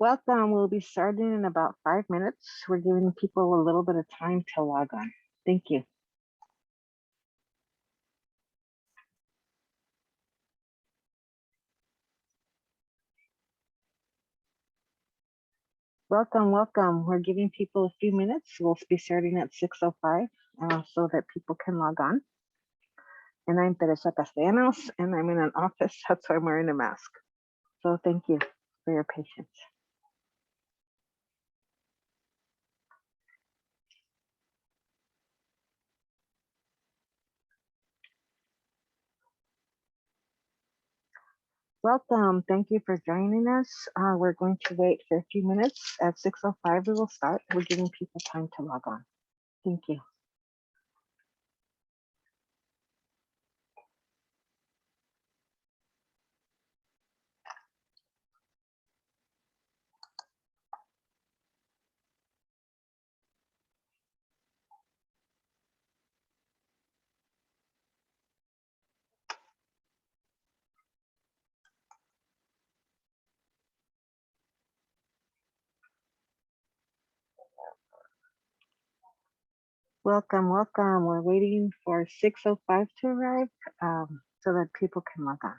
Welcome. We'll be starting in about 5 minutes. We're giving people a little bit of time to log on. Thank you. Welcome. We're giving people a few minutes. We'll be starting at 6:05 so that people can log on. And I'm Teresa Castellanos, and I'm in an office. That's why I'm wearing a mask. So thank you for your patience. Welcome. Thank you for joining us. We're going to wait for a few minutes. At 6:05, we will start. We're giving people time to log on. Thank you. Welcome. We're waiting for 6:05 to arrive so that people can log on.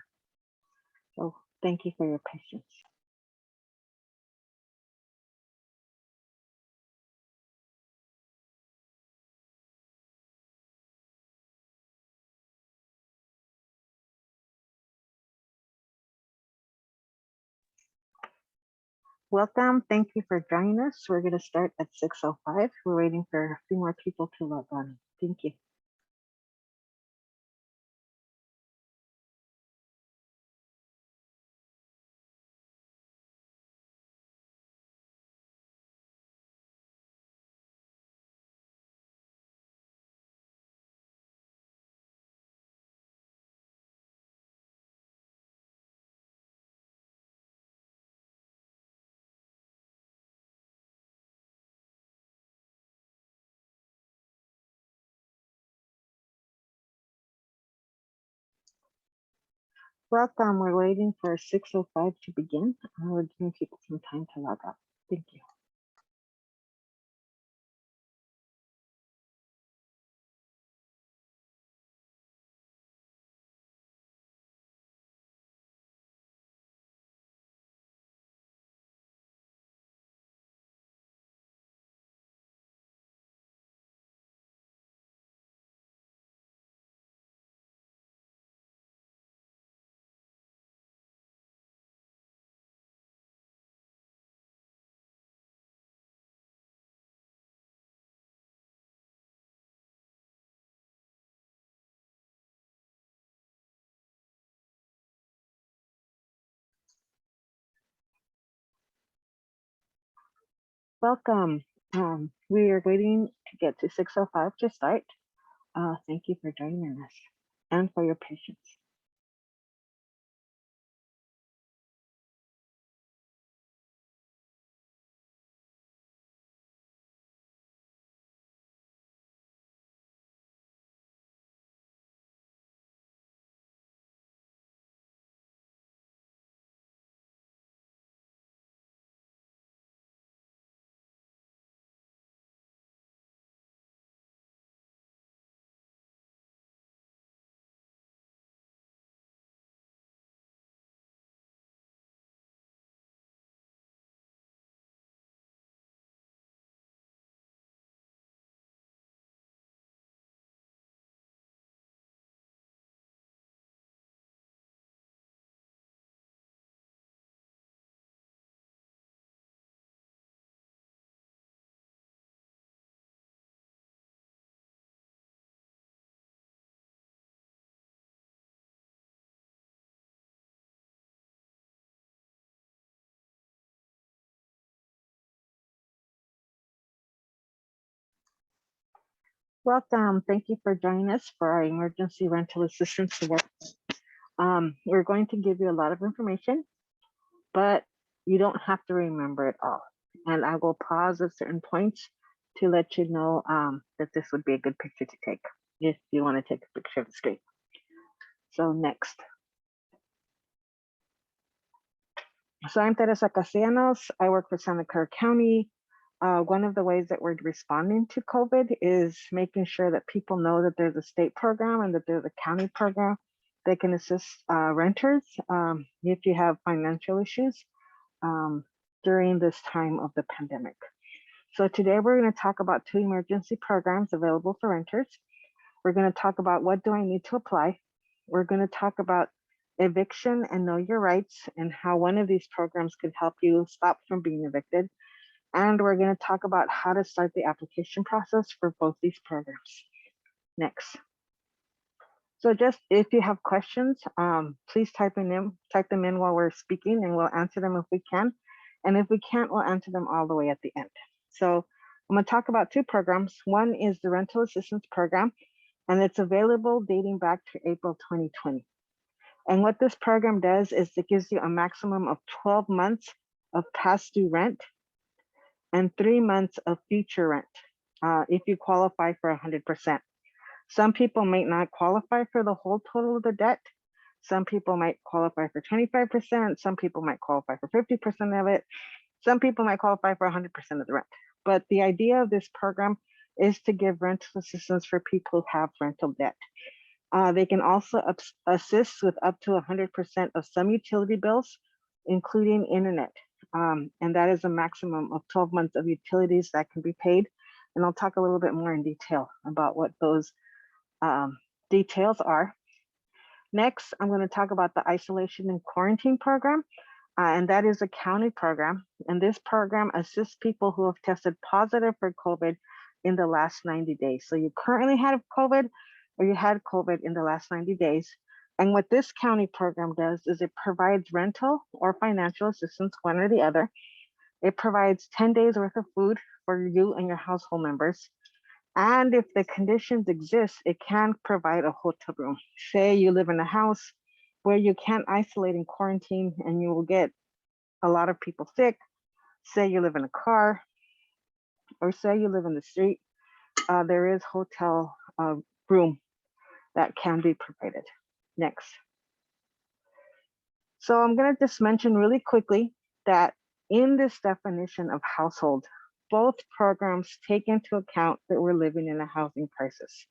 So thank you for your patience. Welcome. Thank you for joining us. We're going to start at 6:05. We're waiting for a few more people to log on. Thank you. Welcome. We're waiting for 6:05 to begin. We're giving people some time to log on. Thank you. Welcome. We are waiting to get to 6:05 to start. Thank you for joining us and for your patience. Welcome. Thank you for joining us for our emergency rental assistance work. We're going to give you a lot of information, but you don't have to remember it all. And I will pause at certain points to let you know that this would be a good picture to take if you want to take a picture of the screen. So next. So I'm Teresa Castellanos. I work for Santa Clara County. One of the ways that we're responding to COVID is making sure that people know that there's a state program and that there's a county program that can assist renters if you have financial issues um, during this time of the pandemic. So today we're going to talk about 2 emergency programs available for renters. We're going to talk about what do I need to apply. We're going to talk about eviction and know your rights and how one of these programs could help you stop from being evicted. And we're going to talk about how to start the application process for both these programs. Next. So just if you have questions, please type them in while we're speaking and we'll answer them if we can. And if we can't, we'll answer them all the way at the end. So I'm going to talk about 2 programs. One is the rental assistance program, and it's available dating back to April 2020. And what this program does is it gives you a maximum of 12 months of past due rent and 3 months of future rent if you qualify for 100%. Some people might not qualify for the whole total of the debt. Some people might qualify for 25%. Some people might qualify for 50% of it. Some people might qualify for 100% of the rent. But the idea of this program is to give rental assistance for people who have rental debt. They can also assist with up to 100% of some utility bills, including internet. And that is a maximum of 12 months of utilities that can be paid. And I'll talk a little bit more in detail about what those details are. Next, I'm going to talk about the isolation and quarantine program. And that is a county program. And this program assists people who have tested positive for COVID in the last 90 days. So you currently have COVID or you had COVID in the last 90 days. And what this county program does is it provides rental or financial assistance, one or the other. It provides 10 days worth of food for you and your household members. And if the conditions exist, it can provide a hotel room. Say you live in a house where you can't isolate and quarantine and you will get a lot of people sick. Say you live in a car or say you live in the street, there is hotel room that can be provided. Next. So I'm going to just mention really quickly that in this definition of household, both programs take into account that we're living in a housing crisis.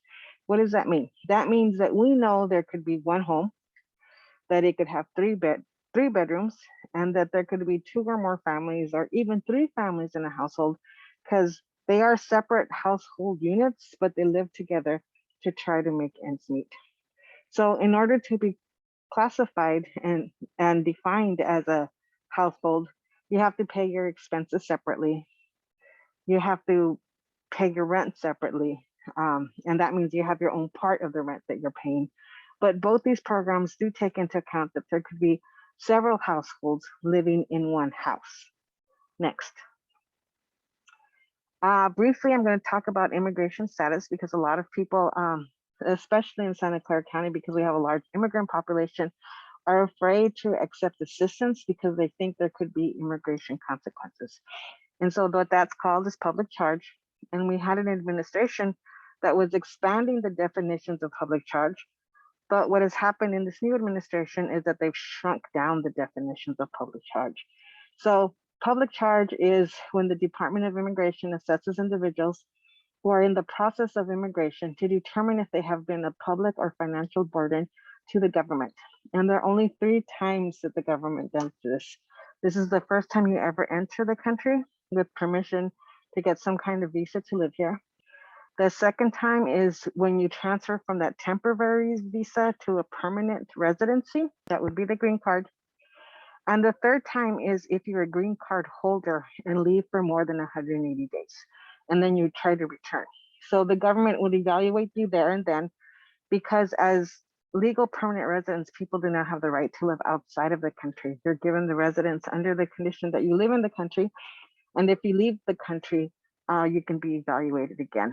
What does that mean? That means that we know there could be one home, that it could have 3 bedrooms, and that there could be 2 or more families or even 3 families in a household, because they are separate household units, but they live together to try to make ends meet. So in order to be classified and defined as a household, you have to pay your expenses separately. You have to pay your rent separately. And that means you have your own part of the rent that you're paying. But both these programs do take into account that there could be several households living in one house. Next. Briefly, I'm going to talk about immigration status because a lot of people, especially in Santa Clara County, because we have a large immigrant population, are afraid to accept assistance because they think there could be immigration consequences. And so what that's called is public charge. And we had an administration that was expanding the definitions of public charge. But what has happened in this new administration is that they've shrunk down the definitions of public charge. So public charge is when the Department of Immigration assesses individuals who are in the process of immigration to determine if they have been a public or financial burden to the government. And there are only 3 times that the government does this. This is the first time you ever enter the country with permission to get some kind of visa to live here. The second time is when you transfer from that temporary visa to a permanent residency. That would be the green card. And the third time is if you're a green card holder and leave for more than 180 days, and then you try to return. So the government will evaluate you there and then, because as legal permanent residents, people do not have the right to live outside of the country. You're given the residence under the condition that you live in the country. And if you leave the country, you can be evaluated again.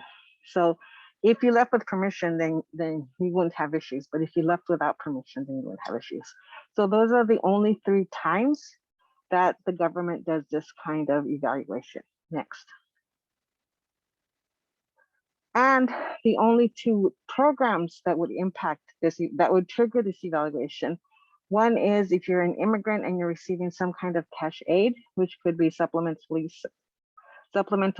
So if you left with permission, then you wouldn't have issues. But if you left without permission, then you wouldn't have issues. So those are the only 3 times that the government does this kind of evaluation. Next. And the only 2 programs that would impact this, that would trigger this evaluation, One is if you're an immigrant and you're receiving some kind of cash aid, which could be supplemental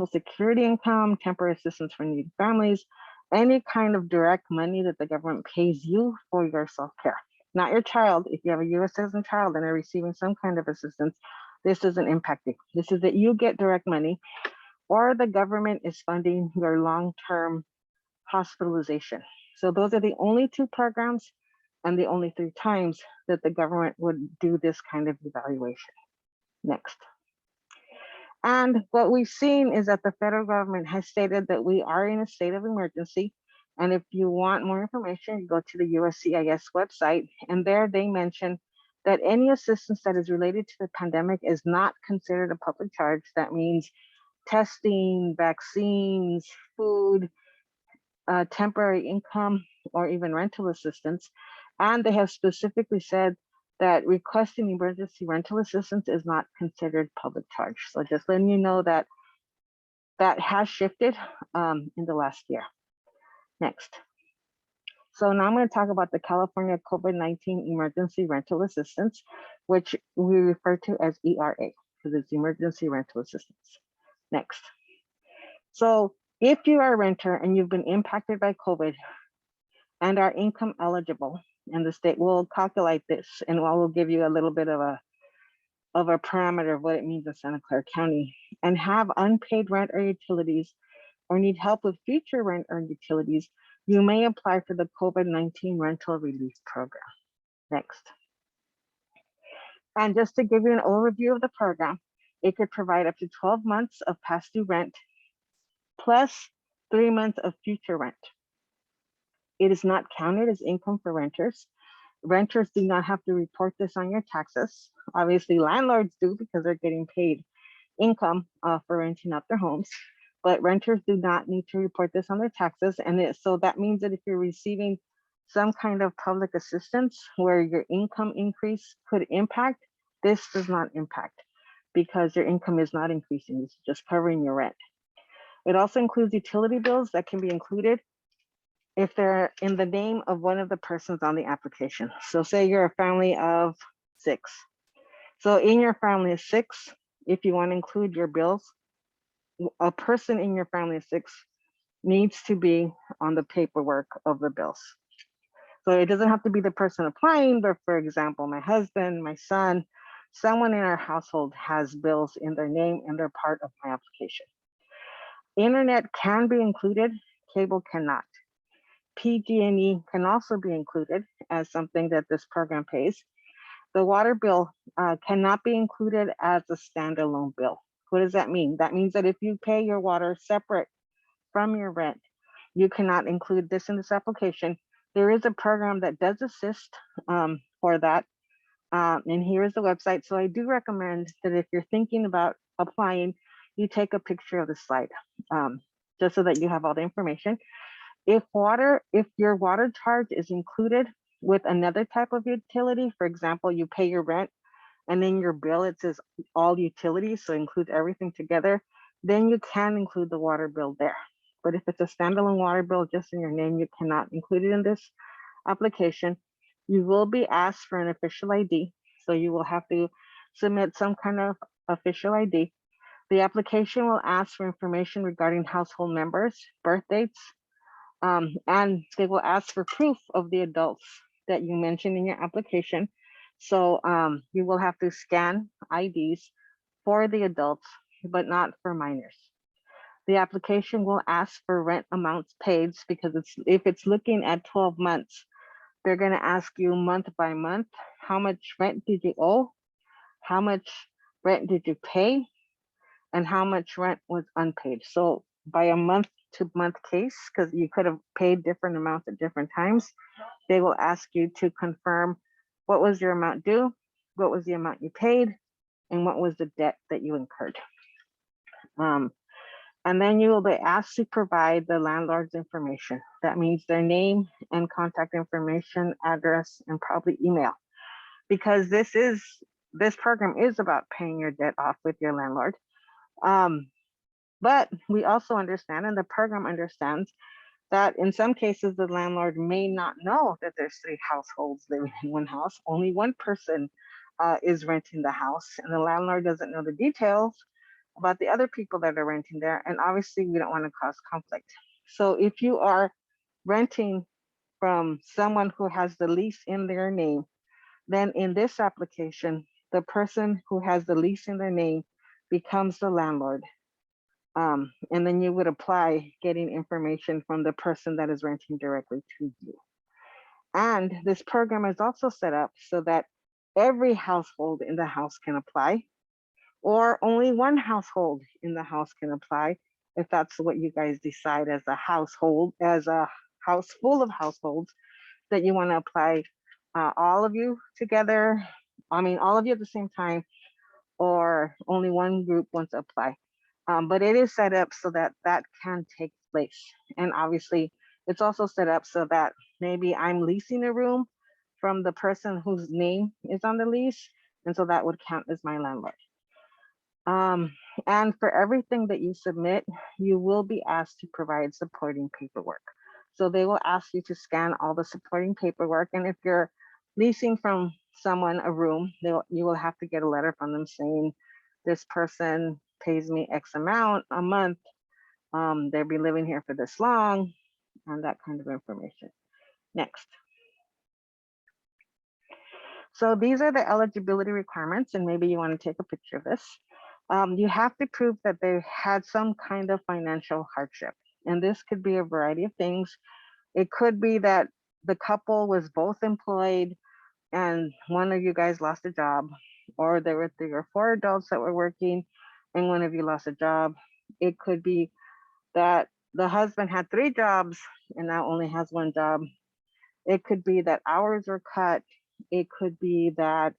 security income, temporary assistance for needy families, any kind of direct money that the government pays you for your self-care. Not your child. If you have a U.S. citizen child and they're receiving some kind of assistance, this isn't impacting. This is that you get direct money, or the government is funding your long-term hospitalization. So those are the only two programs and the only 3 times that the government would do this kind of evaluation. Next. And what we've seen is that the federal government has stated that we are in a state of emergency. And if you want more information, you go to the USCIS website, and there they mention that any assistance that is related to the pandemic is not considered a public charge. That means testing, vaccines, food, temporary income, or even rental assistance. And they have specifically said that requesting emergency rental assistance is not considered public charge. So just letting you know that that has shifted in the last year. Next. So now I'm going to talk about the California COVID-19 Emergency Rental Assistance, which we refer to as ERA, because it's Emergency Rental Assistance. Next. So if you are a renter and you've been impacted by COVID and are income eligible, and the state will calculate this, and I will give you a little bit of a parameter of what it means in Santa Clara County, and have unpaid rent or utilities, or need help with future rent or utilities, you may apply for the COVID-19 Rental Relief Program. Next. And just to give you an overview of the program, it could provide up to 12 months of past due rent, plus 3 months of future rent. It is not counted as income for renters. Renters do not have to report this on your taxes. Obviously, landlords do because they're getting paid income for renting out their homes, but renters do not need to report this on their taxes. And so that means that if you're receiving some kind of public assistance where your income increase could impact, this does not impact because your income is not increasing. It's just covering your rent. It also includes utility bills that can be included if they're in the name of one of the persons on the application. So say you're a family of 6. So in your family of 6, if you want to include your bills, a person in your family of 6 needs to be on the paperwork of the bills. So it doesn't have to be the person applying, but for example, my husband, my son, someone in our household has bills in their name and they're part of my application. Internet can be included, cable cannot. PG&E can also be included as something that this program pays. The water bill cannot be included as a standalone bill. What does that mean? That means that if you pay your water separate from your rent, you cannot include this in this application. There is a program that does assist for that. And here is the website. So I do recommend that if you're thinking about applying, you take a picture of the slide just so that you have all the information. If your water charge is included with another type of utility, for example, you pay your rent and then your bill, it says all utilities, so include everything together, then you can include the water bill there. But if it's a standalone water bill just in your name, you cannot include it in this application. You will be asked for an official ID, so you will have to submit some kind of official ID. The application will ask for information regarding household members, birth dates, and they will ask for proof of the adults that you mentioned in your application. So you will have to scan IDs for the adults, but not for minors. The application will ask for rent amounts paid because if it's looking at 12 months, they're going to ask you month by month, how much rent did you owe? How much rent did you pay? And how much rent was unpaid? So by a month-to-month case, because you could have paid different amounts at different times, they will ask you to confirm what was your amount due, what was the amount you paid, and what was the debt that you incurred. And then you will be asked to provide the landlord's information. That means their name and contact information, address, and probably email. Because this program is about paying your debt off with your landlord. But we also understand, and the program understands, that in some cases the landlord may not know that there's three households living in one house. Only one person is renting the house, and the landlord doesn't know the details about the other people that are renting there. And obviously, we don't want to cause conflict. So if you are renting from someone who has the lease in their name, then in this application, the person who has the lease in their name becomes the landlord. And then you would apply getting information from the person that is renting directly to you. And this program is also set up so that every household in the house can apply, or only one household in the house can apply, if that's what you guys decide as a household, as a house full of households that you want to apply, all of you together. I mean, all of you at the same time, or only one group wants to apply. But it is set up so that that can take place. And obviously, it's also set up so that maybe I'm leasing a room from the person whose name is on the lease. And so that would count as my landlord. Um, and for everything that you submit, you will be asked to provide supporting paperwork. So they will ask you to scan all the supporting paperwork. And if you're leasing from someone a room, you will have to get a letter from them saying, this person pays me X amount a month. They'll be living here for this long, and that kind of information. Next. So these are the eligibility requirements, and maybe you want to take a picture of this. You have to prove that they had some kind of financial hardship. And this could be a variety of things. It could be that the couple was both employed and one of you guys lost a job, or there were 3 or 4 adults that were working and one of you lost a job. It could be that the husband had 3 jobs and now only has 1 job. It could be that hours were cut. It could be that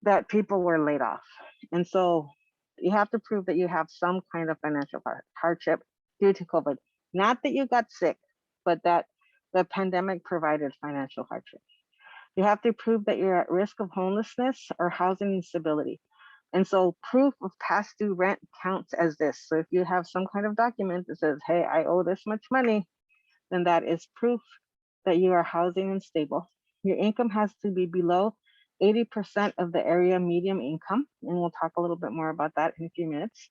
that people were laid off. And so you have to prove that you have some kind of financial hardship due to COVID. Not that you got sick, but that the pandemic provided financial hardship. You have to prove that you're at risk of homelessness or housing instability. And so proof of past due rent counts as this. So if you have some kind of document that says, hey, I owe this much money, then that is proof that you are housing unstable. Your income has to be below 80% of the area median income. And we'll talk a little bit more about that in a few minutes.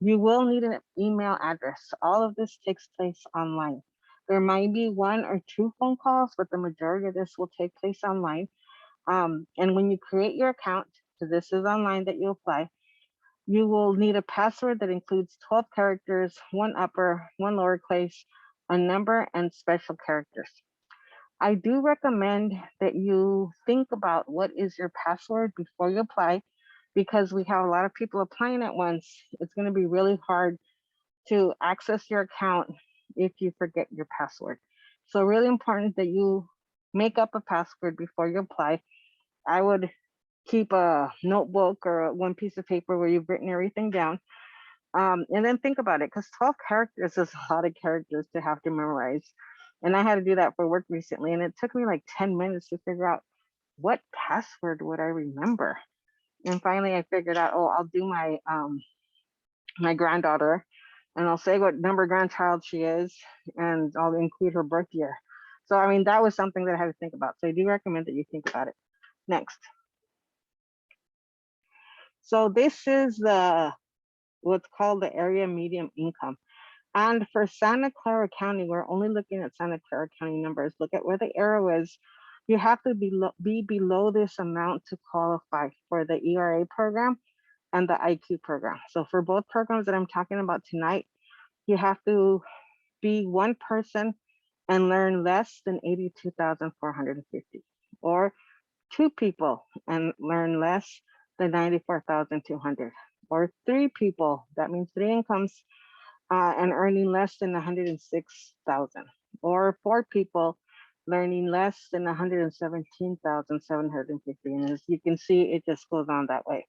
You will need an email address. All of this takes place online. There might be 1 or 2 phone calls, but the majority of this will take place online. And when you create your account, so this is online that you apply, you will need a password that includes 12 characters, 1 upper, 1 lowercase, a number, and special characters. I do recommend that you think about what is your password before you apply, because we have a lot of people applying at once. It's going to be really hard to access your account if you forget your password. So really important that you make up a password before you apply. I would keep a notebook or 1 piece of paper where you've written everything down. And then think about it, because 12 characters is a lot of characters to have to memorize. And I had to do that for work recently, and it took me like 10 minutes to figure out what password would I remember. And finally I figured out, oh, I'll do my my granddaughter, and I'll say what number grandchild she is, and I'll include her birth year. So I mean, that was something that I had to think about. So I do recommend that you think about it. Next. So this is the what's called the area median income. And for Santa Clara County, we're only looking at Santa Clara County numbers. Look at where the arrow is. You have to be below this amount to qualify for the ERA program and the IQ program. So for both programs that I'm talking about tonight, you have to be 1 person and learn less than 82,450, or 2 people and learn less than 94,200, or 3 people, that means 3 incomes, and earning less than 106,000, or 4 people learning less than 117,750. And as you can see, it just goes on that way.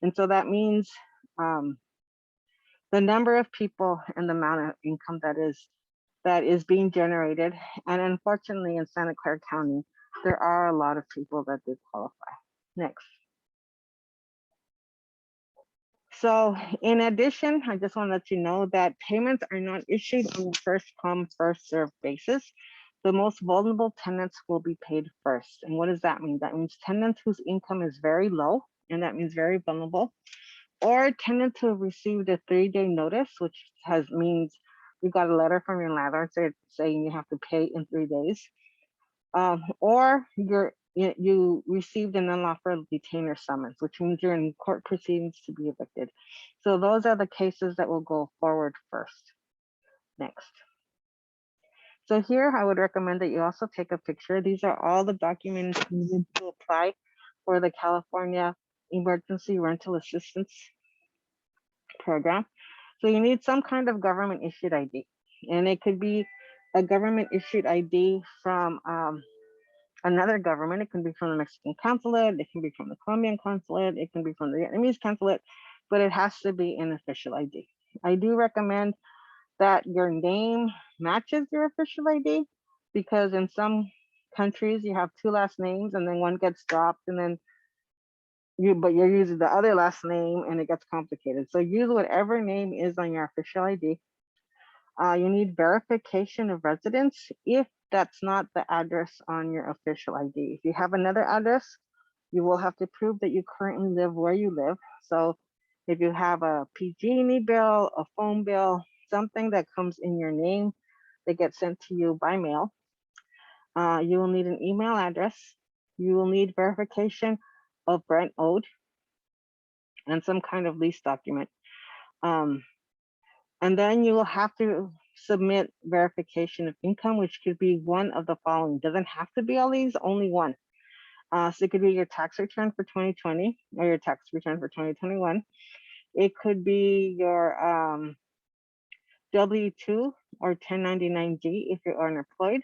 And so that means the number of people and the amount of income that is being generated. And unfortunately, in Santa Clara County, there are a lot of people that do qualify. Next. So in addition, I just want to let you know that payments are not issued on a first come, first served basis. The most vulnerable tenants will be paid first. And what does that mean? That means tenants whose income is very low, and that means very vulnerable, or tenants who have received a 3-day notice, which means you got a letter from your landlord saying you have to pay in 3 days, or you received an unlawful detainer summons, which means you're in court proceedings to be evicted. So those are the cases that will go forward first. Next. So here I would recommend that you also take a picture. These are all the documents needed to apply for the California Emergency Rental Assistance Program. So you need some kind of government issued ID, and it could be a government issued ID from another government. It can be from the Mexican consulate, it can be from the Colombian consulate, it can be from the Vietnamese consulate, but it has to be an official ID. I do recommend that your name matches your official ID, because in some countries you have 2 last names and then one gets dropped, and then you're using the other last name and it gets complicated. So use whatever name is on your official ID. You need verification of residence if that's not the address on your official ID. If you have another address, you will have to prove that you currently live where you live. So if you have a PG&E bill, a phone bill, something that comes in your name that gets sent to you by mail, you will need an email address. You will need verification of rent owed and some kind of lease document. And then you will have to submit verification of income, which could be one of the following. Doesn't have to be all these, only one. So it could be your tax return for 2020 or your tax return for 2021. It could be your W-2 or 1099-G if you're unemployed.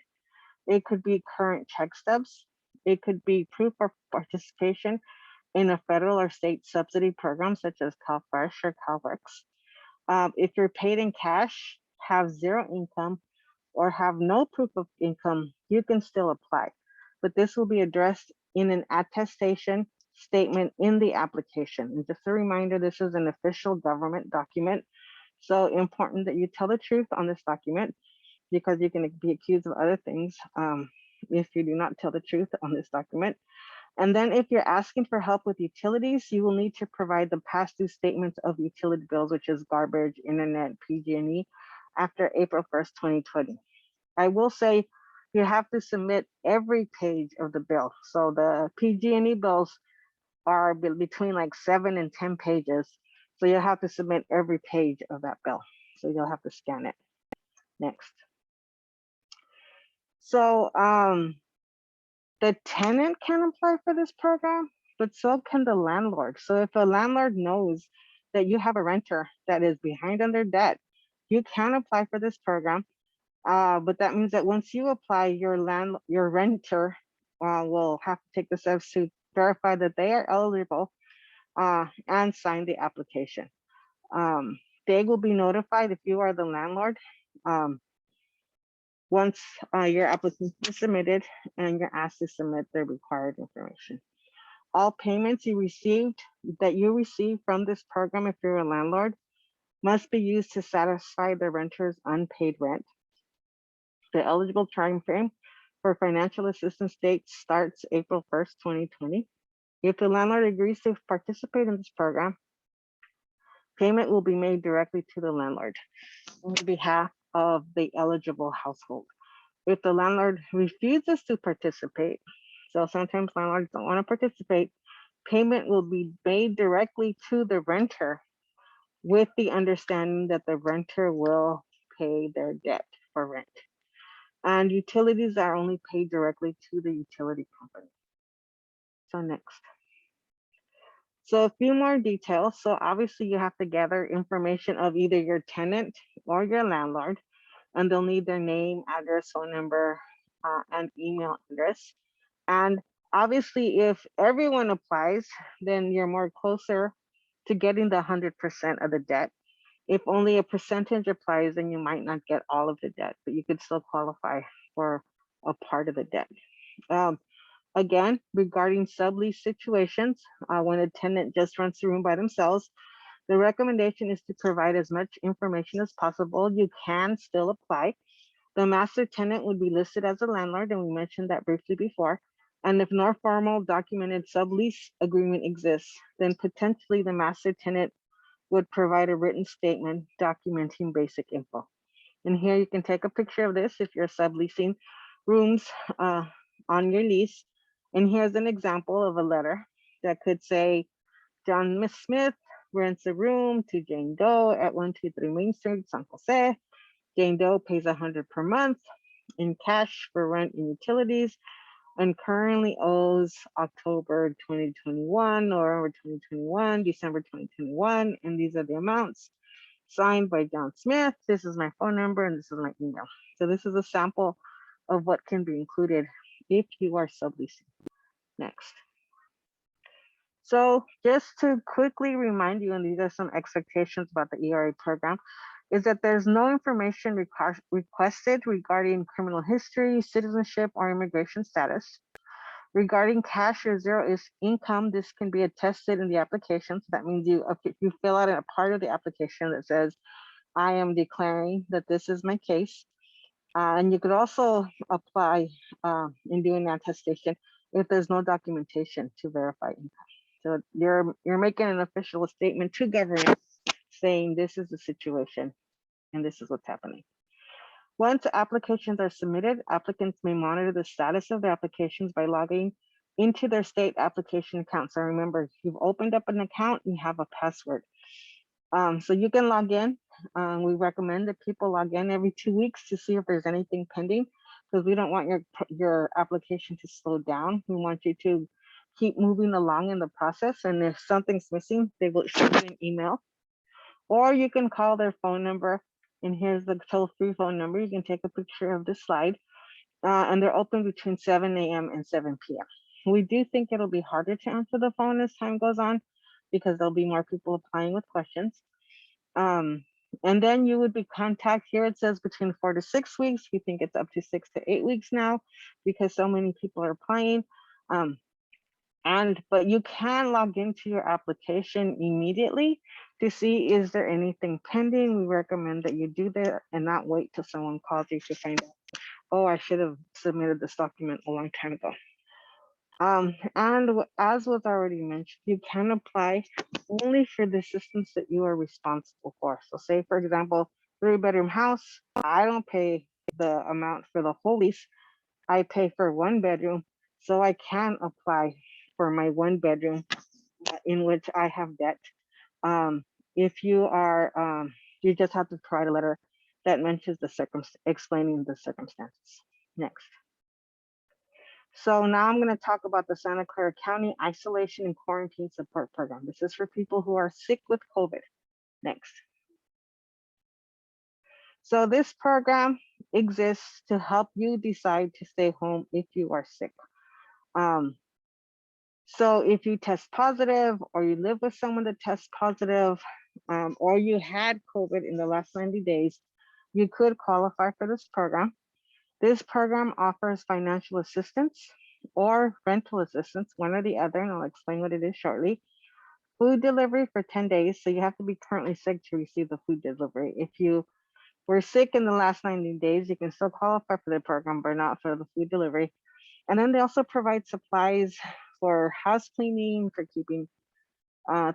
It could be current check stubs. It could be proof of participation in a federal or state subsidy program such as CalFresh or CalWorks. If you're paid in cash, have zero income, or have no proof of income, you can still apply. But this will be addressed in an attestation statement in the application. And just a reminder, this is an official government document. So important that you tell the truth on this document, because you can be accused of other things if you do not tell the truth on this document. And then if you're asking for help with utilities, you will need to provide the past due statements of utility bills, which is garbage, internet, PG&E, after April 1st, 2020. I will say you have to submit every page of the bill. So the PG&E bills are between like 7 and 10 pages. So you'll have to submit every page of that bill. So you'll have to scan it. Next. So the tenant can apply for this program, but so can the landlord. So if a landlord knows that you have a renter that is behind on their debt, you can apply for this program. But that means that once you apply, your renter will have to take the steps to verify that they are eligible and sign the application. They will be notified if you are the landlord once your application is submitted and you're asked to submit the required information. All payments you received from this program, if you're a landlord, must be used to satisfy the renter's unpaid rent. The eligible time frame for financial assistance date starts April 1st, 2020. If the landlord agrees to participate in this program, payment will be made directly to the landlord on behalf of the eligible household. If the landlord refuses to participate, so sometimes landlords don't want to participate, payment will be made directly to the renter with the understanding that the renter will pay their debt for rent. And utilities are only paid directly to the utility company. So next. So a few more details. So obviously you have to gather information of either your tenant or your landlord, and they'll need their name, address, phone number, and email address. And obviously if everyone applies, then you're more closer to getting the 100% of the debt. If only a percentage applies, then you might not get all of the debt, but you could still qualify for a part of the debt. Again, regarding sublease situations, when a tenant just rents the room by themselves, The recommendation is to provide as much information as possible. You can still apply. The master tenant would be listed as a landlord, and we mentioned that briefly before. And if no formal documented sublease agreement exists, then potentially the master tenant would provide a written statement documenting basic info. And here you can take a picture of this if you're subleasing rooms on your lease. And here's an example of a letter that could say, John Miss Smith rents a room to Jane Doe at 123 Main Street, San Jose. Jane Doe pays $100 per month in cash for rent and utilities and currently owes October 2021, November 2021, December 2021, and these are the amounts. Signed by John Smith. This is my phone number and this is my email. So this is a sample of what can be included if you are subleasing. Next. So just to quickly remind you, and these are some expectations about the ERA program, is that there's no information requested regarding criminal history, citizenship, or immigration status. Regarding cash or zero is income, this can be attested in the application. So that means you fill out a part of the application that says, I am declaring that this is my case. And you could also apply in doing the attestation if there's no documentation to verify income. So you're making an official statement to government saying this is the situation and this is what's happening. Once applications are submitted, applicants may monitor the status of their applications by logging into their state application account. So remember, you've opened up an account, you have a password. So you can log in. We recommend that people log in every 2 weeks to see if there's anything pending, because we don't want your application to slow down. We want you to keep moving along in the process. And if something's missing, they will show you an email. Or you can call their phone number. And here's the toll-free phone number. You can take a picture of this slide. And they're open between 7 a.m. and 7 p.m. We do think it'll be harder to answer the phone as time goes on because there'll be more people applying with questions. And then you would be contacted. Here it says between 4 to 6 weeks. We think it's up to 6 to 8 weeks now because so many people are applying. But you can log into your application immediately to see, is there anything pending? We recommend that you do that and not wait till someone calls you to find out, oh, I should have submitted this document a long time ago. And as was already mentioned, you can apply only for the systems that you are responsible for. So say, for example, 3-bedroom house, I don't pay the amount for the whole lease. I pay for 1 bedroom. So I can apply for my 1 bedroom in which I have debt. If you are, you just have to provide a letter that mentions explaining the circumstances. Next. So now I'm going to talk about the Santa Clara County Isolation and Quarantine Support Program. This is for people who are sick with COVID. Next. So this program exists to help you decide to stay home if you are sick. So if you test positive or you live with someone that tests positive or you had COVID in the last 90 days, you could qualify for this program. This program offers financial assistance or rental assistance, one or the other, and I'll explain what it is shortly. Food delivery for 10 days. So you have to be currently sick to receive the food delivery. If you were sick in the last 90 days, you can still qualify for the program, but not for the food delivery. And then they also provide supplies for house cleaning, for keeping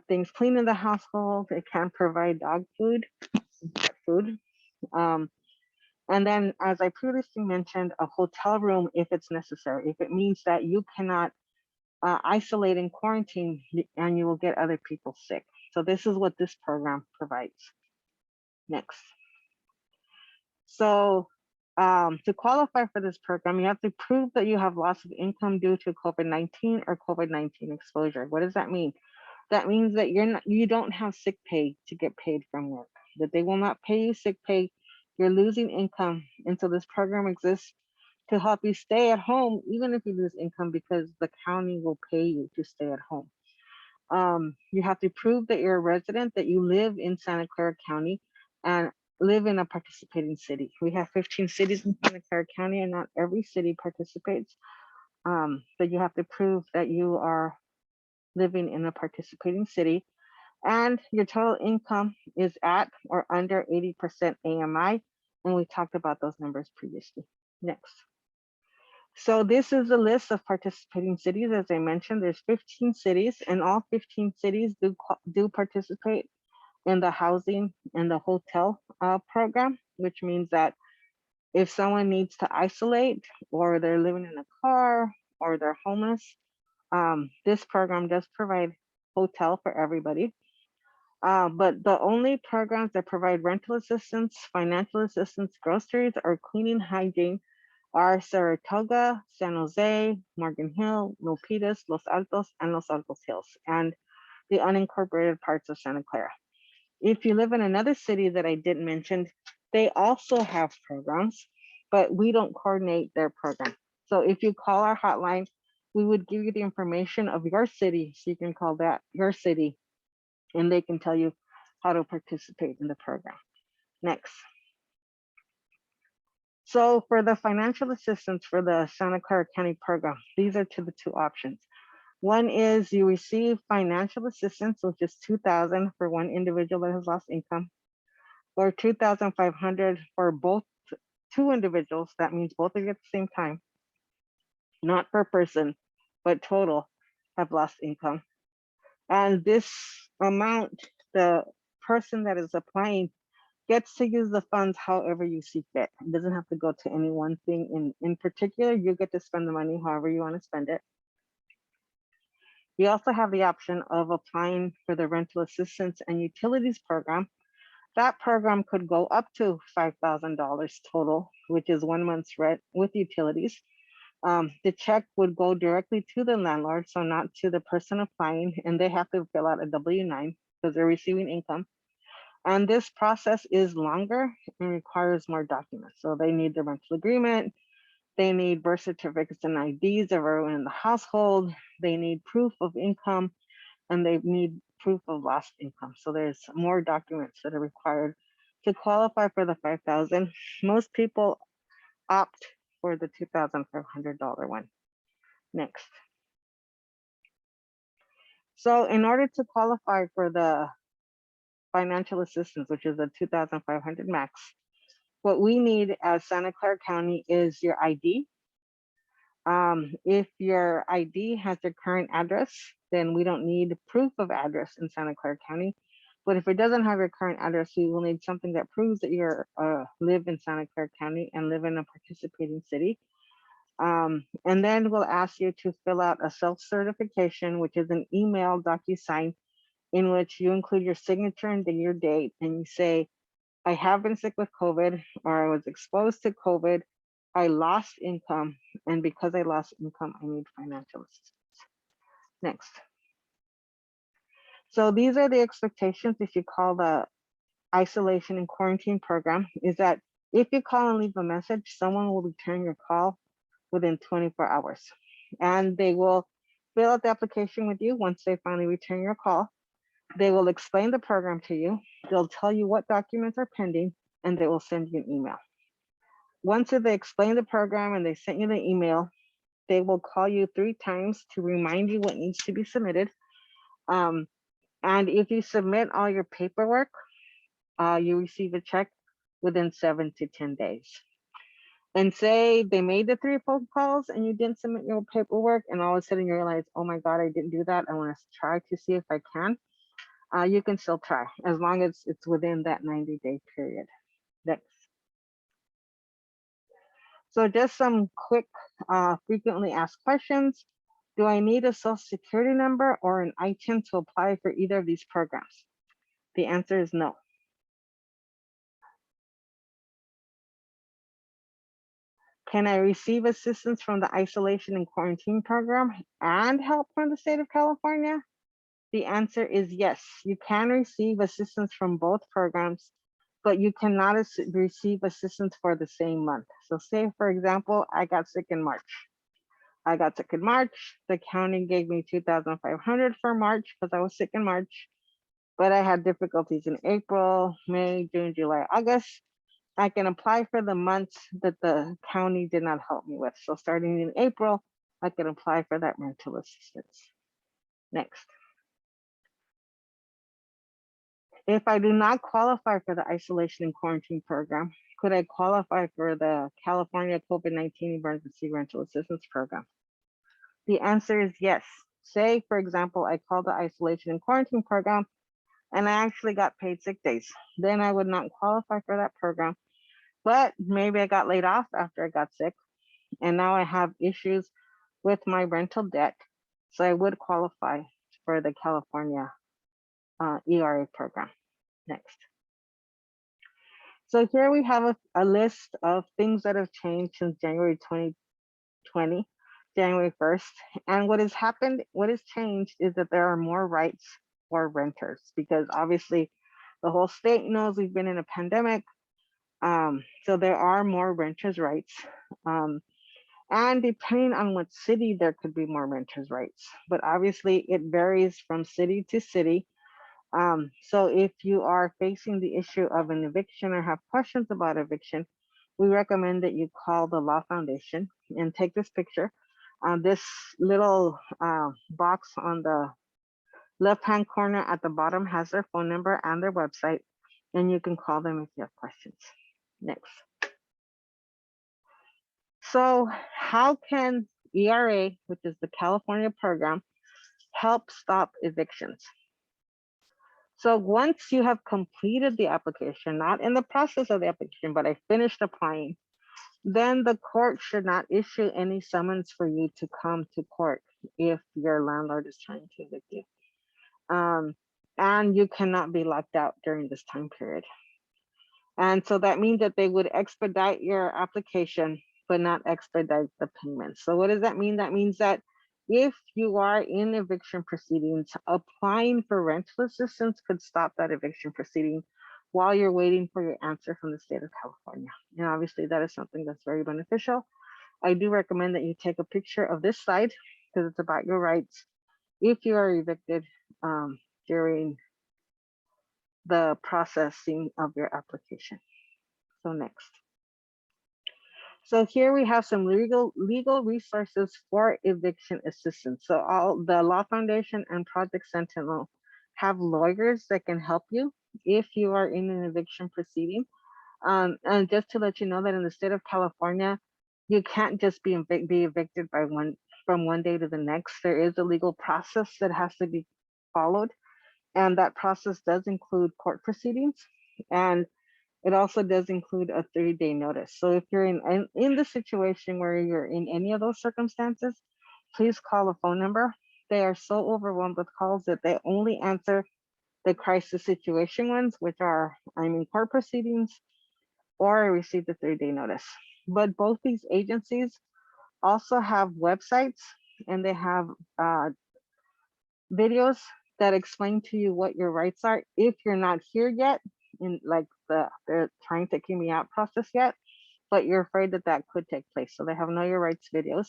things clean in the household. They can provide dog food, pet food. And then, as I previously mentioned, a hotel room if it's necessary. If it means that you cannot isolate and quarantine and you will get other people sick. So this is what this program provides. Next. So to qualify for this program, you have to prove that you have loss of income due to COVID-19 or COVID-19 exposure. What does that mean? That means that you don't have sick pay to get paid from work, that they will not pay you sick pay. You're losing income. And so this program exists to help you stay at home, even if you lose income, because the county will pay you to stay at home. You have to prove that you're a resident, that you live in Santa Clara County and live in a participating city. We have 15 cities in Santa Clara County and not every city participates. But you have to prove that you are living in a participating city. And your total income is at or under 80% AMI. And we talked about those numbers previously. Next. So this is a list of participating cities. As I mentioned, there's 15 cities, and all 15 cities do participate in the housing and the hotel program, which means that if someone needs to isolate, or they're living in a car, or they're homeless, this program does provide hotel for everybody. But the only programs that provide rental assistance, financial assistance, groceries, or cleaning hygiene are Saratoga, San Jose, Morgan Hill, Milpitas, Los Altos, and Los Altos Hills, and the unincorporated parts of Santa Clara. If you live in another city that I didn't mention, they also have programs, but we don't coordinate their program. So if you call our hotline, we would give you the information of your city, so you can call that your city, and they can tell you how to participate in the program. Next. So for the financial assistance for the Santa Clara County program, these are the two options. One is you receive financial assistance, which is $2,000 for one individual that has lost income, or $2,500 for both two individuals. That means both of you at the same time, not per person, but total have lost income. And this amount, the person that is applying gets to use the funds however you see fit. It doesn't have to go to any one thing in particular. You get to spend the money however you want to spend it. We also have the option of applying for the rental assistance and utilities program. That program could go up to $5,000 total, which is 1 month's rent with utilities. The check would go directly to the landlord, so not to the person applying, and they have to fill out a W-9 because they're receiving income. And this process is longer and requires more documents. So they need the rental agreement, they need birth certificates and IDs of everyone in the household, they need proof of income, and they need proof of lost income. So there's more documents that are required to qualify for the $5,000. Most people opt for the $2,500 one. Next. So in order to qualify for the financial assistance, which is a $2,500 max, what we need as Santa Clara County is your ID. If your ID has your current address, then we don't need proof of address in Santa Clara County. But if it doesn't have your current address, we will need something that proves that you live in Santa Clara County and live in a participating city. And then we'll ask you to fill out a self-certification, which is an email DocuSign, in which you include your signature and your date, and you say, I have been sick with COVID, or I was exposed to COVID, I lost income, and because I lost income, I need financial assistance. Next. So these are the expectations if you call the isolation and quarantine program, is that if you call and leave a message, someone will return your call within 24 hours. And they will fill out the application with you once they finally return your call. They will explain the program to you. They'll tell you what documents are pending, and they will send you an email. Once they explain the program and they sent you the email, they will call you 3 times to remind you what needs to be submitted. And if you submit all your paperwork, you receive a check within 7 to 10 days. And say they made the 3 phone calls and you didn't submit your paperwork, and all of a sudden you realize, oh my God, I didn't do that. I want to try to see if I can. You can still try as long as it's within that 90-day period. Next. So just some quick frequently asked questions. Do I need a social security number or an ITIN to apply for either of these programs? The answer is no. Can I receive assistance from the isolation and quarantine program and help from the state of California? The answer is yes. You can receive assistance from both programs, but you cannot receive assistance for the same month. So say, for example, I got sick in March. The county gave me $2,500 for March because I was sick in March, but I had difficulties in April, May, June, July, August. I can apply for the months that the county did not help me with. So starting in April, I can apply for that rental assistance. Next. If I do not qualify for the isolation and quarantine program, could I qualify for the California COVID-19 Emergency Rental Assistance Program? The answer is yes. Say, for example, I called the isolation and quarantine program and I actually got paid sick days. Then I would not qualify for that program, but maybe I got laid off after I got sick and now I have issues with my rental debt. So I would qualify for the California ERA program. Next. So here we have a list of things that have changed since January 2020, January 1st. And what has happened, what has changed is that there are more rights for renters because obviously the whole state knows we've been in a pandemic. So there are more renters' rights. And depending on what city, there could be more renters' rights. But obviously it varies from city to city. So if you are facing the issue of an eviction or have questions about eviction, we recommend that you call the Law Foundation and take this picture. This little box on the left-hand corner at the bottom has their phone number and their website, and you can call them if you have questions. Next. So how can ERA, which is the California program, help stop evictions? So once you have completed the application, not in the process of the application, but I finished applying, then the court should not issue any summons for you to come to court if your landlord is trying to evict you. And you cannot be locked out during this time period. And so that means that they would expedite your application, but not expedite the payment. So what does that mean? That means that if you are in eviction proceedings, applying for rental assistance could stop that eviction proceeding while you're waiting for your answer from the state of California. And obviously that is something that's very beneficial. I do recommend that you take a picture of this slide because it's about your rights if you are evicted during the processing of your application. So next. So here we have some legal resources for eviction assistance. So all the Law Foundation and Project Sentinel have lawyers that can help you if you are in an eviction proceeding. And just to let you know that in the state of California, you can't just be evicted from one day to the next. There is a legal process that has to be followed. And that process does include court proceedings. And it also does include a 30-day notice. So if you're in the situation where you're in any of those circumstances, please call a phone number. They are so overwhelmed with calls that they only answer the crisis situation ones, which are I'm in court proceedings or I received a 30-day notice. But both these agencies also have websites and they have videos that explain to you what your rights are if you're not here yet in like they're trying to keep me out process yet, but you're afraid that that could take place. So they have Know Your Rights videos.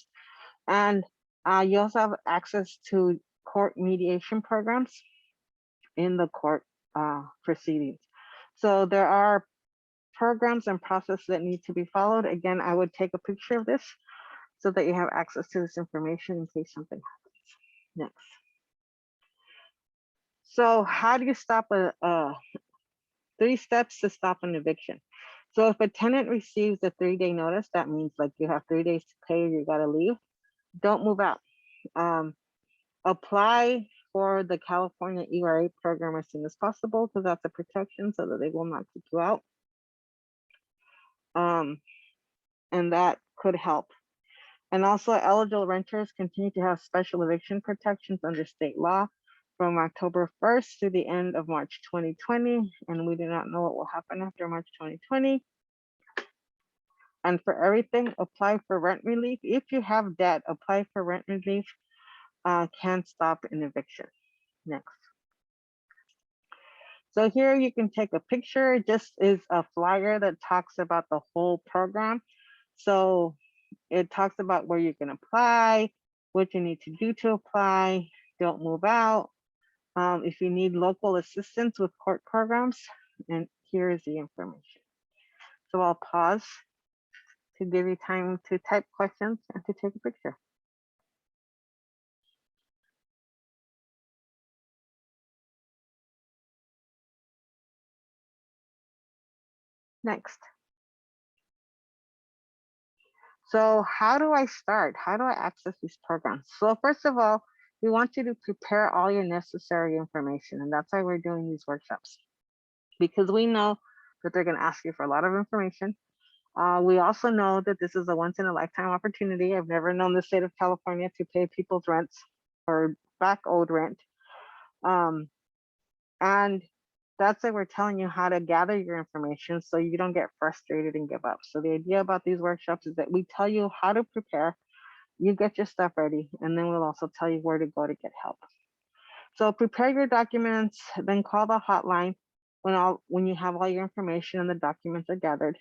And you also have access to court mediation programs in the court proceedings. So there are programs and processes that need to be followed. Again, I would take a picture of this so that you have access to this information in case something happens. Next. So how do you stop 3 steps to stop an eviction? So if a tenant receives a 3-day notice, that means like you have 3 days to pay or you gotta leave, don't move out. Apply for the California ERA program as soon as possible because that's a protection so that they will not kick you out. And that could help. And also eligible renters continue to have special eviction protections under state law from October 1st to the end of March 2020. And we do not know what will happen after March 2020. And for everything, apply for rent relief. If you have debt, apply for rent relief. Can stop an eviction. Next. So here you can take a picture. Just is a flyer that talks about the whole program. So it talks about where you can apply, what you need to do to apply, don't move out. If you need local assistance with court programs, and here is the information. So I'll pause to give you time to type questions and to take a picture. Next. So how do I start? How do I access these programs? So first of all, we want you to prepare all your necessary information. And that's why we're doing these workshops, because we know that they're going to ask you for a lot of information. We also know that this is a once in a lifetime opportunity. I've never known the state of California to pay people's rents or back owed rent. And that's why we're telling you how to gather your information so you don't get frustrated and give up. So the idea about these workshops is that we tell you how to prepare, you get your stuff ready, and then we'll also tell you where to go to get help. So prepare your documents, then call the hotline when you have all your information and the documents are gathered.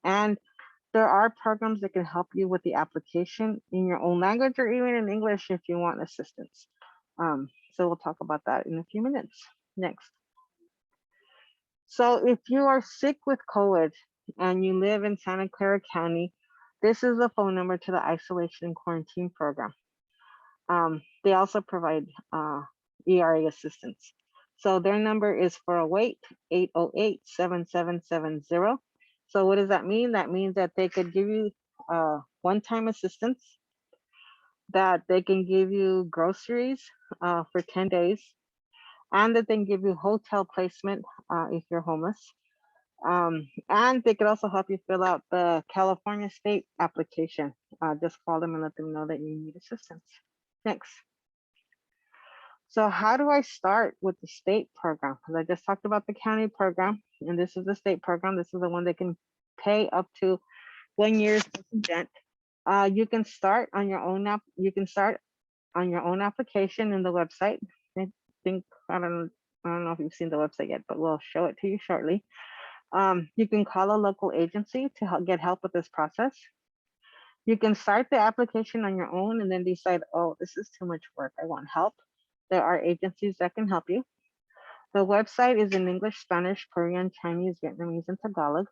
And there are programs that can help you with the application in your own language or even in English if you want assistance. So we'll talk about that in a few minutes. Next. So if you are sick with COVID and you live in Santa Clara County, this is the phone number to the isolation and quarantine program. They also provide ERA assistance. So their number is 408-808-7770. So what does that mean? That means that they could give you one-time assistance, that they can give you groceries for 10 days, and that they can give you hotel placement if you're homeless. And they could also help you fill out the California state application. Just call them and let them know that you need assistance. Next. So how do I start with the state program? Because I just talked about the county program, and this is the state program. This is the one that can pay up to 1 year's rent. You can start on your own application in the website. I don't know if you've seen the website yet, but we'll show it to you shortly. You can call a local agency to get help with this process. You can start the application on your own and then decide, oh, this is too much work, I want help. There are agencies that can help you. The website is in English, Spanish, Korean, Chinese, Vietnamese, and Tagalog.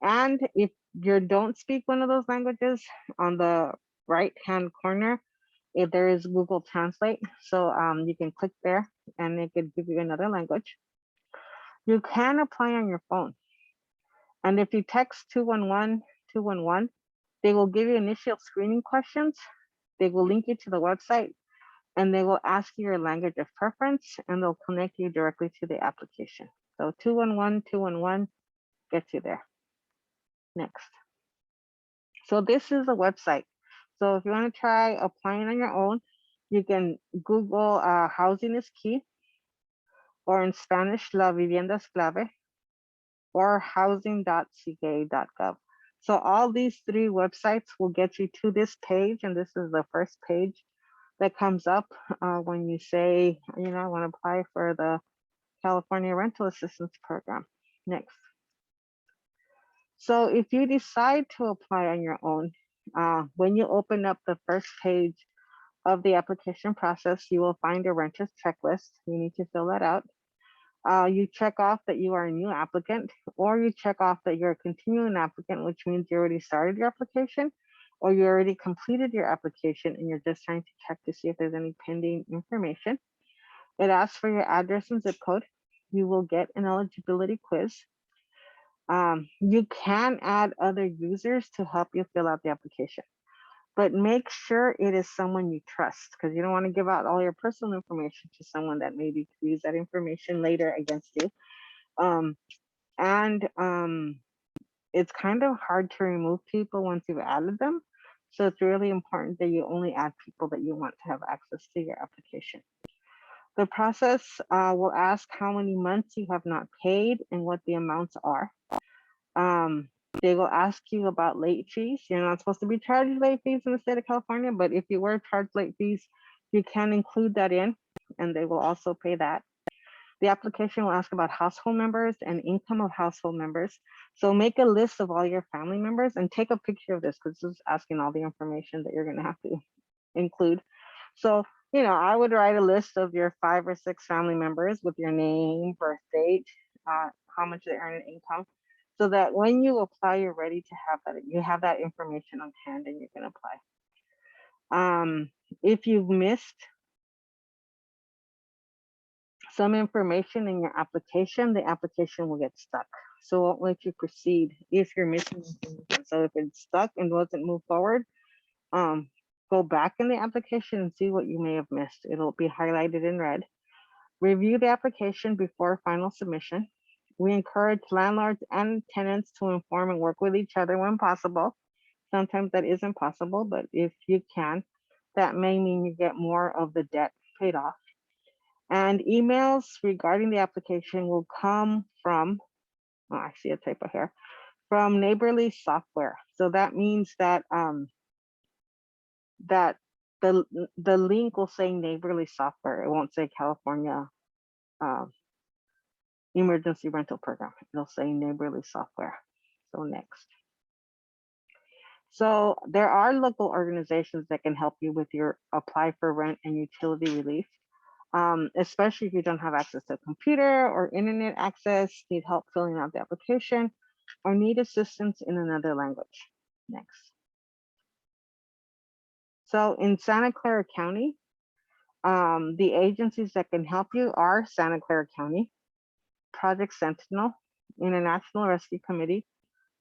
And if you don't speak one of those languages, on the right-hand corner, there is Google Translate. So you can click there and it could give you another language. You can apply on your phone. And if you text 211-211, they will give you initial screening questions. They will link you to the website, and they will ask you your language of preference, and they'll connect you directly to the application. So 211-211 gets you there. Next. So this is a website. So if you want to try applying on your own, you can Google housing is key, or in Spanish, La Vivienda es clave, or housing.ca.gov. So all these three websites will get you to this page, and this is the first page that comes up when you say, I want to apply for the California Rental Assistance Program. Next. So if you decide to apply on your own, when you open up the first page of the application process, you will find a renter's checklist. You need to fill that out. You check off that you are a new applicant, or you check off that you're a continuing applicant, which means you already started your application, or you already completed your application and you're just trying to check to see if there's any pending information. It asks for your address and zip code. You will get an eligibility quiz. You can add other users to help you fill out the application, but make sure it is someone you trust, because you don't want to give out all your personal information to someone that maybe could use that information later against you. It's kind of hard to remove people once you've added them. So it's really important that you only add people that you want to have access to your application. The process will ask how many months you have not paid and what the amounts are. They will ask you about late fees. You're not supposed to be charged late fees in the state of California, but if you were charged late fees, you can include that in, and they will also pay that. The application will ask about household members and income of household members. So make a list of all your family members and take a picture of this, because this is asking all the information that you're going to have to include. So, I would write a list of your 5 or 6 family members with your name, birth date, how much they earn in income, so that when you apply, you're ready to have that. You have that information on hand and you can apply. If you've missed some information in your application, the application will get stuck. so it won't let you proceed if you're missing information. So if it's stuck and doesn't move forward, um, go back in the application and see what you may have missed. It'll be highlighted in red. Review the application before final submission. We encourage landlords and tenants to inform and work with each other when possible. Sometimes that isn't possible, but if you can, that may mean you get more of the debt paid off. And emails regarding the application will come from, oh, I see a typo here, from Neighborly Software. So that means that that the link will say Neighborly Software. It won't say California Emergency Rental Program. It'll say Neighborly Software. So next. So there are local organizations that can help you with your apply for rent and utility relief, especially if you don't have access to a computer or internet access, need help filling out the application, or need assistance in another language. Next. So in Santa Clara County, the agencies that can help you are Santa Clara County, Project Sentinel, International Rescue Committee,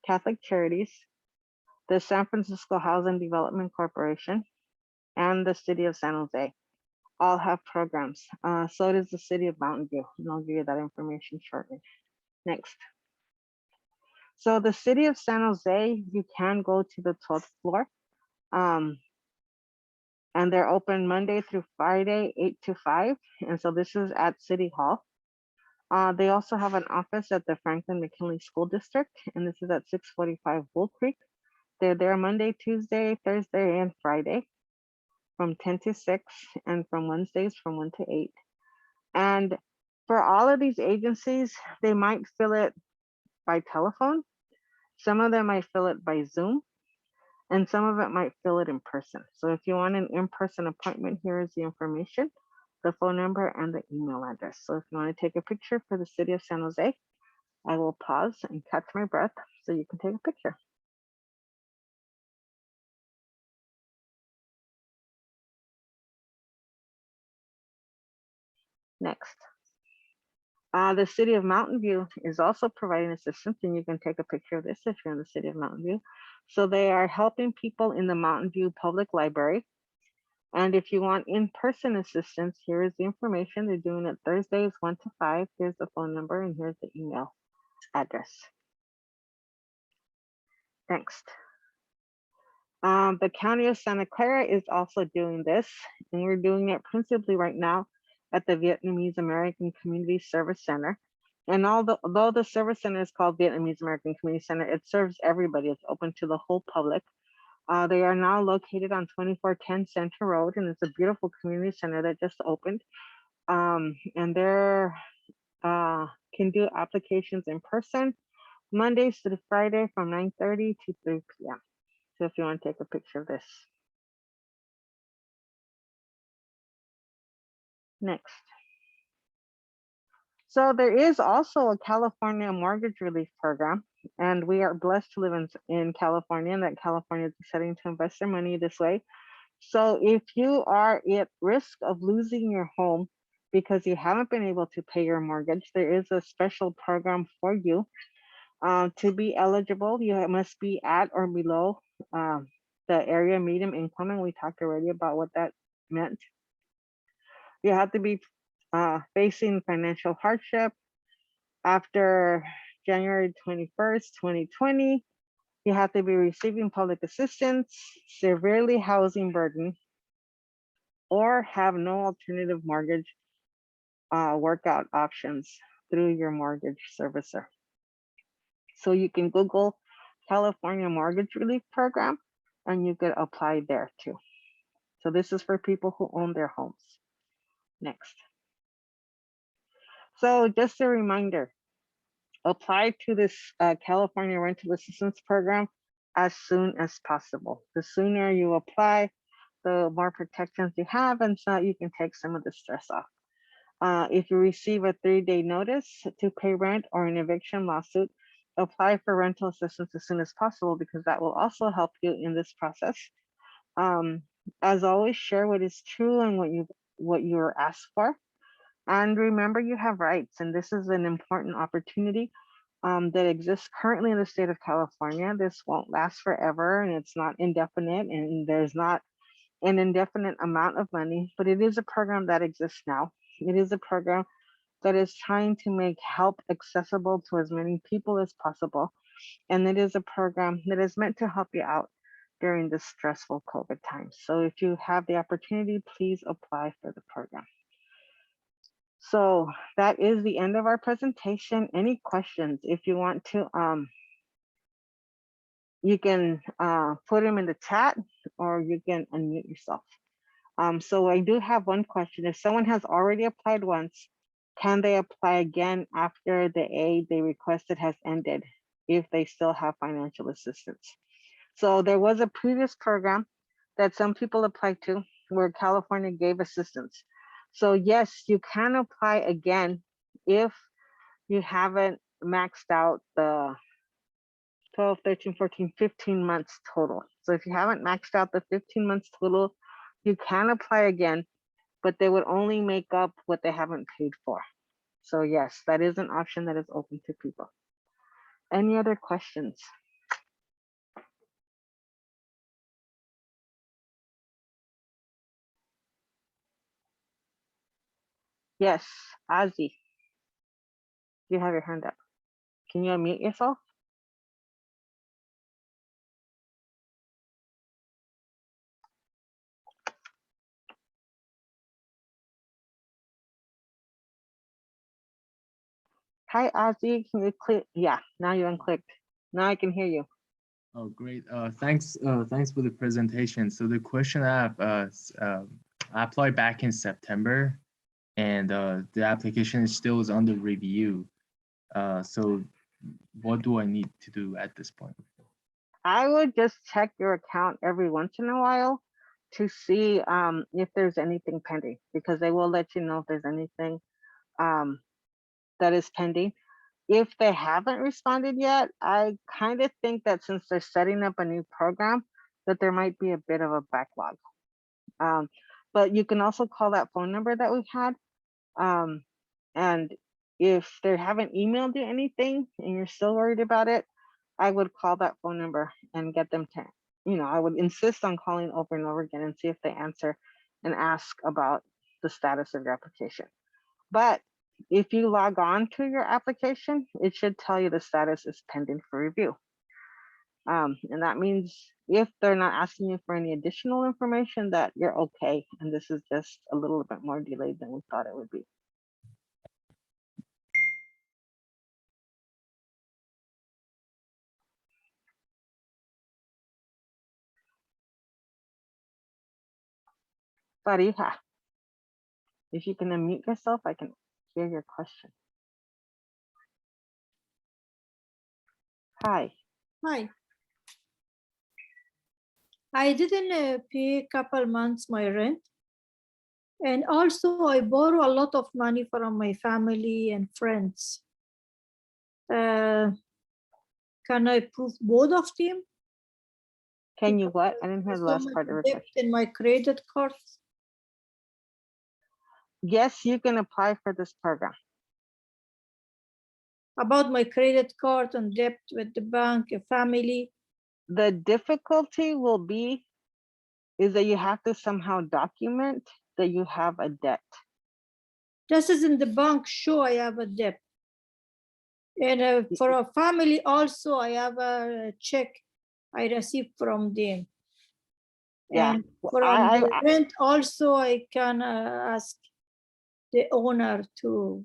Catholic Charities, the San Francisco Housing Development Corporation, and the City of San Jose. All have programs. So does the City of Mountain View, and I'll give you that information shortly. Next. So the City of San Jose, you can go to the 12th floor. And they're open Monday through Friday, 8 to 5. And so this is at City Hall. They also have an office at the Franklin McKinley School District, and this is at 645 Bull Creek. They're there Monday, Tuesday, Thursday, and Friday from 10 to 6, and from Wednesdays from 1 to 8. And for all of these agencies, they might fill it by telephone. Some of them might fill it by Zoom, and some of it might fill it in person. So if you want an in-person appointment, here is the information, the phone number, and the email address. So if you want to take a picture for the City of San Jose, I will pause and catch my breath so you can take a picture. Next. The City of Mountain View is also providing assistance, and you can take a picture of this if you're in the City of Mountain View. So they are helping people in the Mountain View Public Library. And if you want in-person assistance, here is the information. They're doing it Thursdays 1 to 5. Here's the phone number, and here's the email address. Next. The County of Santa Clara is also doing this, and we're doing it principally right now at the Vietnamese American Community Service Center. And although the service center is called Vietnamese American Community Center, it serves everybody. It's open to the whole public. They are now located on 2410 Center Road, and it's a beautiful community center that just opened. And they're can do applications in person Mondays through Friday from 9:30 to 3 p.m. So if you want to take a picture of this. Next. So there is also a California mortgage relief program, and we are blessed to live in California, and that California is deciding to invest their money this way. So if you are at risk of losing your home because you haven't been able to pay your mortgage, there is a special program for you. To be eligible, you must be at or below the area median income, and we talked already about what that meant. You have to be facing financial hardship after January 21st, 2020. You have to be receiving public assistance, severely housing burden, or have no alternative mortgage workout options through your mortgage servicer. So you can Google California Mortgage Relief Program, and you could apply there too. So this is for people who own their homes. Next. So just a reminder, apply to this California Rental Assistance Program as soon as possible. The sooner you apply, the more protections you have, and so you can take some of the stress off. If you receive a 3-day notice to pay rent or an eviction lawsuit, apply for rental assistance as soon as possible, because that will also help you in this process. As always, share what is true and what you are asked for. And remember, you have rights, and this is an important opportunity that exists currently in the state of California. This won't last forever, and it's not indefinite, and there's not an indefinite amount of money, but it is a program that exists now. It is a program that is trying to make help accessible to as many people as possible. And it is a program that is meant to help you out during this stressful COVID time. So if you have the opportunity, please apply for the program. So that is the end of our presentation. Any questions? If you want to, you can put them in the chat or you can unmute yourself. So I do have one question. If someone has already applied once, can they apply again after the aid they requested has ended if they still have financial assistance? So there was a previous program that some people applied to where California gave assistance. So yes, you can apply again if you haven't maxed out the 12, 13, 14, 15 months total. So if you haven't maxed out the 15 months total, you can apply again, but they would only make up what they haven't paid for. So yes, that is an option that is open to people. Any other questions? Yes, Ozzy, you have your hand up. Can you unmute yourself? Hi, Ozzy, can you click? Yeah, now you're unclicked. Now I can hear you. Oh, great. Thanks for the presentation. So the question I have, I applied back in September, and the application still is under review. So what do I need to do at this point? I would just check your account every once in a while to see if there's anything pending, because they will let you know if there's anything that is pending. If they haven't responded yet, I kind of think that since they're setting up a new program, that there might be a bit of a backlog. But you can also call that phone number that we had. And if they haven't emailed you anything and you're still worried about it, I would call that phone number and get them to, I would insist on calling over and over again and see if they answer and ask about the status of your application. But if you log on to your application, it should tell you the status is pending for review. And that means if they're not asking you for any additional information, that you're okay. And this is just a little bit more delayed than we thought it would be. Farija, if you can unmute yourself, I can hear your question. Hi. Hi. I didn't pay a couple months my rent. And also I borrow a lot of money from my family and friends. Can I prove both of them? Can you what? I didn't hear the last part of your question. In my credit cards? Yes, you can apply for this program. About my credit card and debt with the bank, a family. The difficulty will be is that you have to somehow document that you have a debt. This is in the bank, sure I have a debt. And for a family also, I have a check I received from them. Yeah. And from the rent also, I can ask the owner to.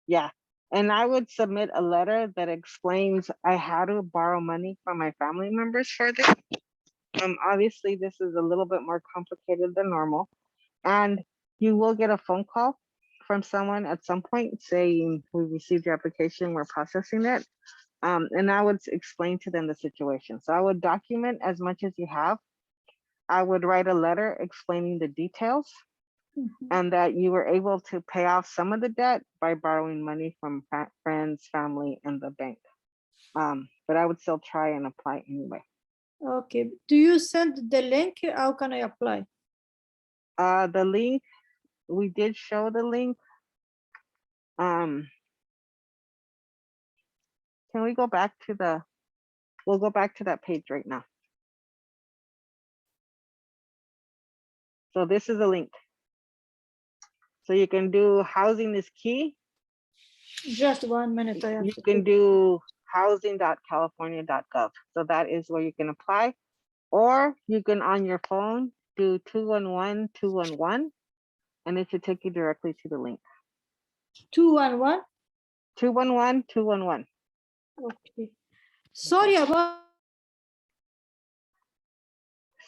Yeah. And I would submit a letter that explains I had to borrow money from my family members for this. Obviously, this is a little bit more complicated than normal. And you will get a phone call from someone at some point saying, we received your application, we're processing it. And I would explain to them the situation. So I would document as much as you have. I would write a letter explaining the details. And that you were able to pay off some of the debt by borrowing money from friends, family, and the bank. But I would still try and apply anyway. Okay. Do you send the link? How can I apply? The link, we did show the link. Can we go back to we'll go back to that page right now. So this is a link. So you can do housing is key. Just 1 minute. I have You to can check. do housing.california.gov. So that is where you can apply. Or you can on your phone do 211-211, and it should take you directly to the link. 211. 211-211. Okay. Sorry about.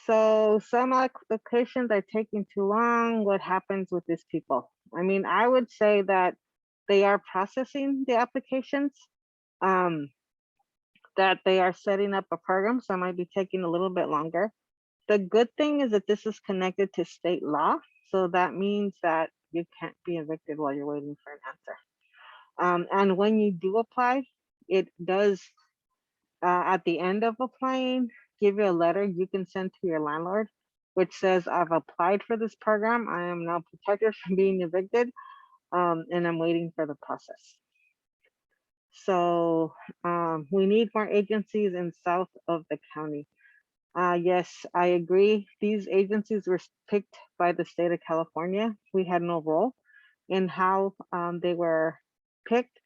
So some applications are taking too long. What happens with these people? I mean, I would say that they are processing the applications, that they are setting up a program, so it might be taking a little bit longer. The good thing is that this is connected to state law, so that means that you can't be evicted while you're waiting for an answer. And when you do apply, it does, at the end of applying, give you a letter you can send to your landlord, which says, I've applied for this program. I am now protected from being evicted, and I'm waiting for the process. So we need more agencies in south of the county. Yes, I agree. These agencies were picked by the state of California. We had no role in how they were picked.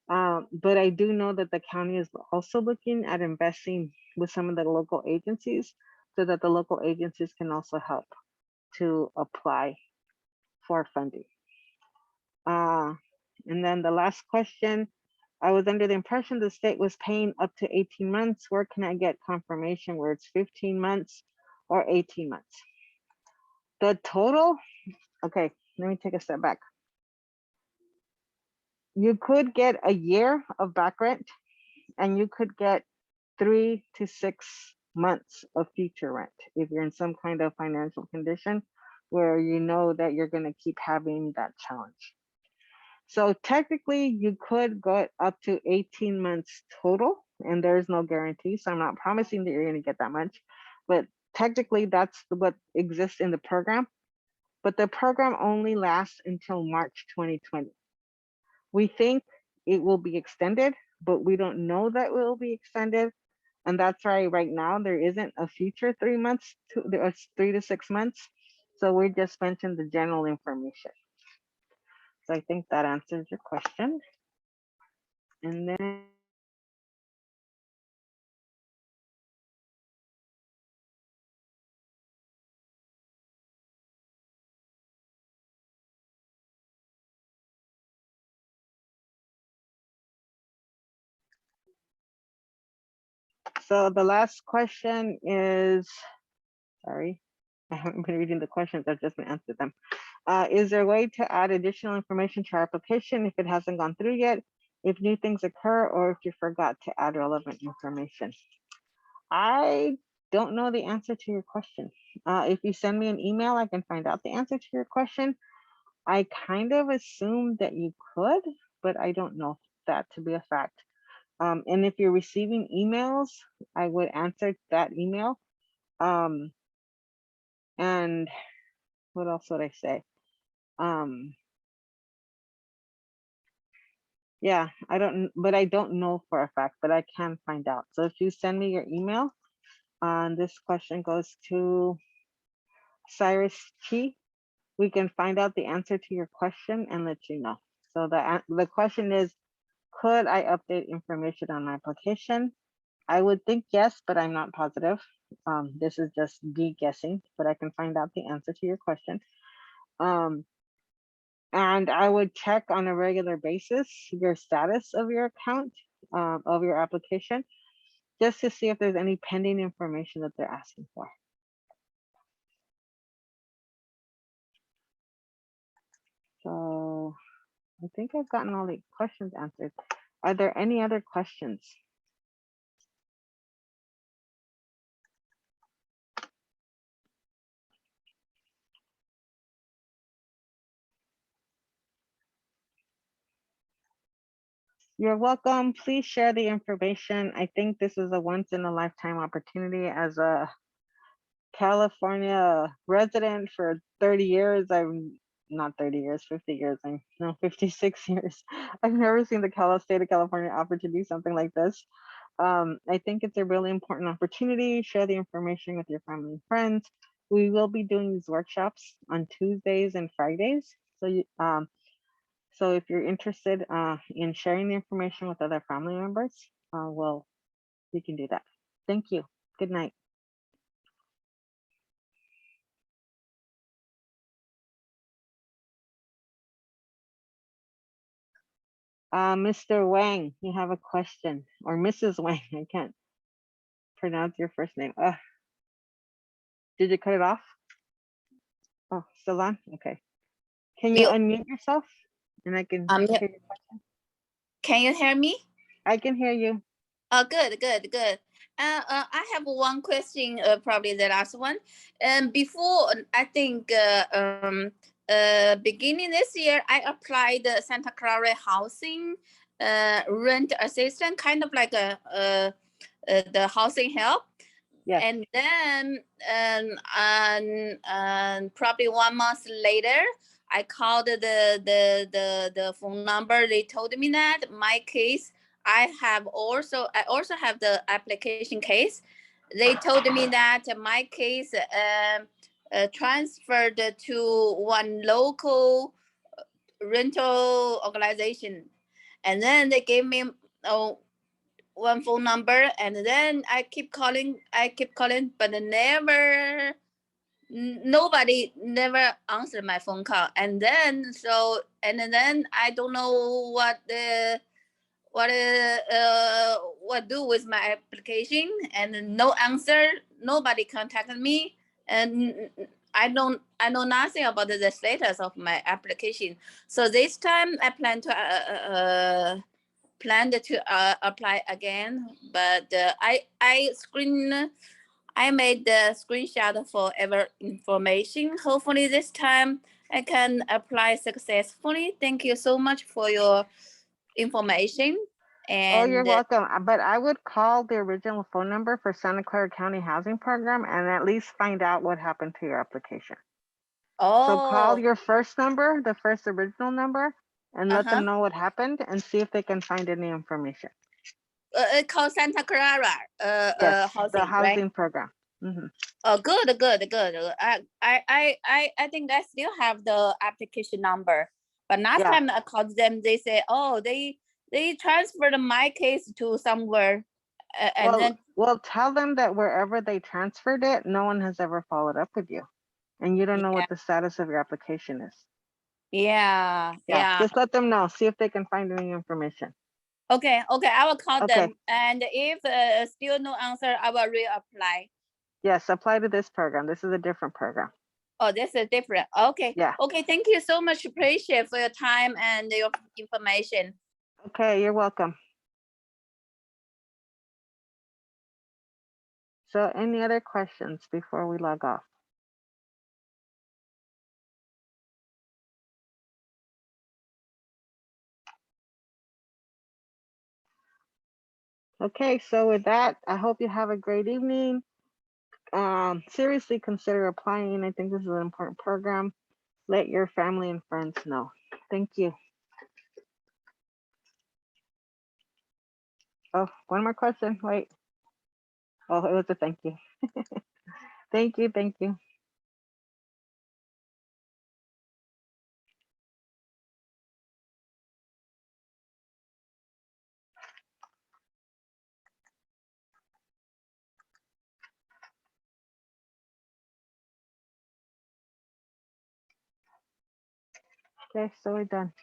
But I do know that the county is also looking at investing with some of the local agencies so that the local agencies can also help to apply for funding. And then the last question, I was under the impression the state was paying up to 18 months. Where can I get confirmation where it's 15 months or 18 months? The total, okay, let me take a step back. You could get a year of back rent, and you could get 3 to 6 months of future rent if you're in some kind of financial condition where you know that you're going to keep having that challenge. So technically you could go up to 18 months total, and there's no guarantee. So I'm not promising that you're going to get that much, but technically that's what exists in the program. But the program only lasts until March 2020. We think it will be extended, but we don't know that it will be extended. And that's why right now there isn't a future 3 months, there 3 to 6 months. So we just mentioned the general information. So I think that answers your question. And then so the last question is, sorry, I haven't been reading the questions, I've just been answered them. Is there a way to add additional information to our application if it hasn't gone through yet, if new things occur, or if you forgot to add relevant information? I don't know the answer to your question. If you send me an email, I can find out the answer to your question. I kind of assumed that you could, but I don't know that to be a fact. And if you're receiving emails, I would answer that email. And what else would I say? Yeah, I don't, but I don't know for a fact, but I can find out. So if you send me your email, this question goes to Cyrus Chi, we can find out the answer to your question and let you know. So the question is, could I update information on my application? I would think yes, but I'm not positive. This is just me guessing, but I can find out the answer to your question. And I would check on a regular basis your status of your account, of your application, just to see if there's any pending information that they're asking for. So I think I've gotten all the questions answered. Are there any other questions? You're welcome. Please share the information. I think this is a once in a lifetime opportunity. As a California resident for 30 years, I've not 30 years, 50 years, and no, 56 years. I've never seen the state of California offer to do something like this. I think it's a really important opportunity. Share the information with your family and friends. We will be doing these workshops on Tuesdays and Fridays. So if you're interested in sharing the information with other family members, well, you can do that. Thank you. Good night. Mr. Wang, you have a question, or Mrs. Wang. I can't pronounce your first name. Did you cut it off? Oh, still on? Okay. Can you Mute. unmute yourself? And I can Um, hear your question. can you hear me? I can hear you. Oh, good. I have one question, probably the last one. Before, I think, beginning this year, I applied the Santa Clara housing rent assistant, kind of like the housing help. Yes. And then, probably 1 month later, I called the phone number. They told me that my case, I also have the application case. They told me that my case transferred to one local rental organization, and then they gave me one phone number, and then I keep calling, but nobody never answered my phone call. And then I don't know what do with my application, and no answer. Nobody contacted me, and I know nothing about the status of my application. So this time I planned to apply again, but I made the screenshot for every information. Hopefully this time I can apply successfully. Thank you so much for your information. Oh, you're And welcome. But I would call the original phone number for Santa Clara County Housing Program and at least find out what happened to your application. So call your first number, the first original number, and let them know what happened and see if they can find any information. Called Santa Clara Yes, housing, the right? housing program. Mhm. Oh, good. I think I still have the application number, but last Yeah. time I called them, they say, oh, they transferred my case to somewhere, and then Well, tell them that wherever they transferred it, no one has ever followed up with you, and you don't know yeah, what the status of your application is. yeah. Just let them know. See if they can find any information. Okay, I will call Okay. them, and if still no answer, I will reapply. Yes, apply to this program. This is a different program. Oh, this is different. Okay. Yeah. Okay, thank you so much. Appreciate for your time and your information. Okay, you're welcome. So any other questions before we log off? Okay, so with that, I hope you have a great evening. Seriously consider applying. I think this is an important program. Let your family and friends know. Thank you. Oh, one more question. Wait. Oh, it was a thank you. Thank you. Thank you. Okay, so we're done.